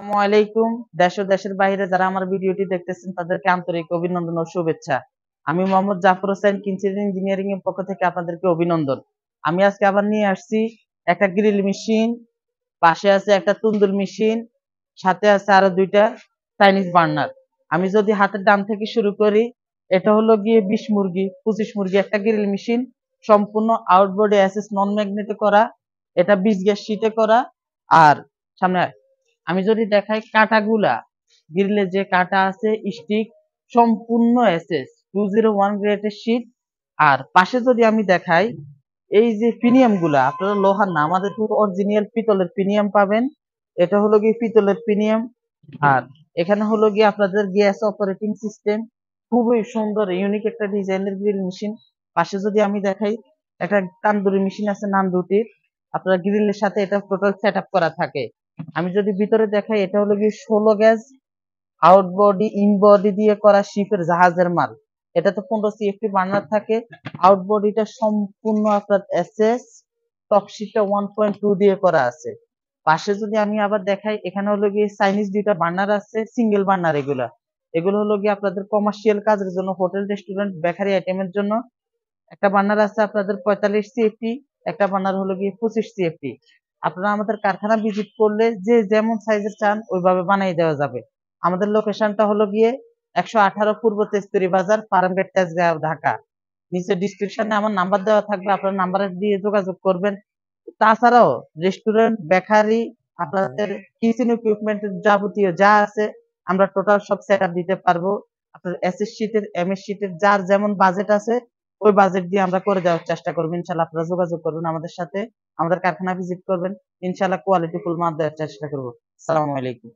আসসালামু আলাইকুম। দেশ ও দেশের বাইরে যারা আমার ভিডিওটি দেখতেছেন তাদেরকে আন্তরিক অভিনন্দন ও শুভেচ্ছা। আমি মোহাম্মদ জাফর হোসেন কিনচিল ইঞ্জিনিয়ারিং এর পক্ষ থেকে আপনাদেরকে অভিনন্দন। আমি আজকে আবার নিয়ে আসছি একটা গ্রিল মেশিন, পাশে আছে একটা তন্দুর মেশিন, সাথে আছে আরো দুইটা চাইনিজ বার্নার। আমি যদি হাতের ডান থেকে শুরু করি, এটা হলো গিয়ে 20 মুরগি 25 মুরগি একটা গ্রিল মেশিন, সম্পূর্ণ আউটবোর্ডে এসএস নন ম্যাগনেটে করা, এটা 20 গ্যাস শীটে করা। আর সামনে আমি যদি দেখাই কাটাগুলা, গ্রিলে যে কাটা আছে স্টিক সম্পূর্ণ এসএস 201 গ্রেডের শীট। আর পাশে যদি আমি দেখাই, এই যে প্রিমিয়াম গুলা আপনারা লোহার না, আমাদের অরিজিনাল পিতলের প্রিমিয়াম পাবেন। এটা হলো গিয়ে পিতলের প্রিমিয়াম। আর এখানে হলো গিয়ে আপনাদের গ্যাস অপারেটিং সিস্টেম, খুবই সুন্দর ইউনিক একটা ডিজাইনের গ্রিল মেশিন। পাশে যদি আমি দেখাই, একটা তান্দুরি মেশিন আছে নান রুটির, আপনার গ্রিলের সাথে এটা টোটাল সেট আপ করা থাকে। আমি যদি ভিতরে দেখাই, এটা হলো গিয়ে 16 gas out body in body দিয়ে করা শিপের জাহাজের মাল। এটাতে 15 সিএফটি বার্নার থাকে। আউট বডিটা সম্পূর্ণ আপনার এসএস, টপ শিটটা 1.2 দিয়ে করা আছে। পাশে যদি আমি আবার দেখাই, এখানে হলো গিয়ে চাইনিজ দুইটা বার্নার আছে, সিঙ্গেল বার্নার। এগুলো হলো গিয়ে আপনাদের কমার্শিয়াল কাজের জন্য, হোটেল রেস্টুরেন্ট বেকারি আইটেমের জন্য। একটা বার্নার আছে আপনাদের 45 সিএফটি, একটা বার্নার হলো গিয়ে 25 সিএফটি। আপনারা আমাদের কারখানা ভিজিট করলে যে যেমন সাইজের চান ওইভাবে বানিয়ে দেওয়া যাবে। আমাদের লোকেশনটা হলো গিয়ে 118 পূর্ব তেজতুরি বাজার, ফার্মগেট, তেজগাঁও, ঢাকা। নিচে ডিসক্রিপশনে আমার নাম্বার দেওয়া থাকবে, আপনার নাম্বারে দিয়ে যোগাযোগ করবেন। তাছাড়াও রেস্টুরেন্ট, বেকারি, আপনাদের কিচেন ইকুইপমেন্টের যাবতীয় যা আছে আমরা টোটাল সব সেটআপ দিতে পারবো। আপনার এসএস শীটের, এমএস শীটের যার যেমন বাজেট আছে ওই বাজেট দিয়ে আমরা করে দেওয়ার চেষ্টা করবো। ইনশাল্লাহ আপনারা যোগাযোগ করবেন আমাদের সাথে, আমাদের কারখানা ভিজিট করবেন, ইনশাল্লাহ কোয়ালিটি ফুল মাল দেওয়ার চেষ্টা করবো। আসসালামু আলাইকুম।